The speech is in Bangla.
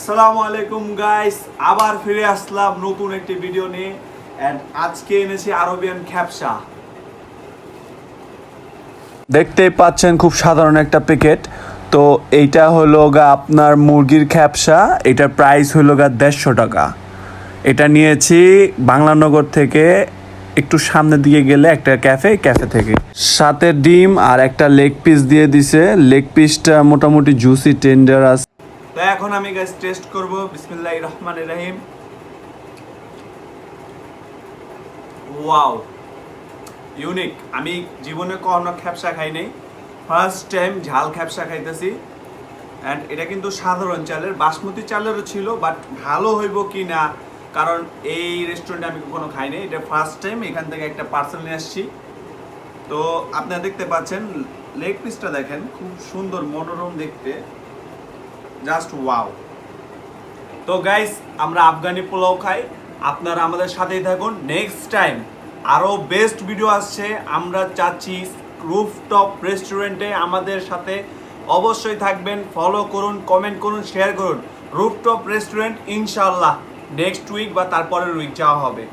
আসসালামু আলাইকুম গাইস, আবার ফিরে আসলাম নতুন একটি ভিডিও নিয়ে। এন্ড আজকে এনেছি আরবিয়ান খ্যাপসা। দেখতেই পাচ্ছেন খুব সাধারণ একটা প্যাকেট। তো এইটা হলো গা আপনার মুরগির খ্যাপসা। এটার প্রাইস হলো গা 150 টাকা। এটা নিয়েছি বাংলানগর থেকে, একটু সামনের দিকে গেলে একটা ক্যাফে থেকে। সাথে ডিম আর একটা লেগ পিস দিয়ে দিছে। লেগ পিসটা মোটামুটি জুসি টেন্ডার আছে। তো এখন আমি গাইস টেস্ট করব। বিসমিল্লাহির রহমানির রহিম। Wow, unique. আমি জীবনে কখনো খ্যাপসা খাই নাই, ফার্স্ট টাইম ঝাল খ্যাপসা খাইতেছি। অ্যান্ড এটা কিন্তু সাধারণ চালের, বাসমতি চালেরও ছিল, বাট ভালো হইব কি না, কারণ এই রেস্টুরেন্টে আমি কখনো খাই নাই। এটা ফার্স্ট টাইম এখান থেকে একটা পার্সেল নিয়ে আসছি। তো আপনারা দেখতে পাচ্ছেন, লেগ পিসটা দেখেন, খুব সুন্দর মনোরম দেখতে, জাস্ট ওয়াও। তো গাইস, আমরা আফগানি পোলাও খাই। আপনারা আমাদের সাথেই থাকুন। নেক্সট টাইম আরও বেস্ট ভিডিও আসছে। আমরা চাচ্ছি রুফটপ রেস্টুরেন্টে আমাদের সাথে অবশ্যই থাকবেন। ফলো করুন, কমেন্ট করুন, শেয়ার করুন। রুফটপ রেস্টুরেন্ট ইনশাআল্লাহ নেক্সট উইক বা তারপরের উইক যাওয়া হবে।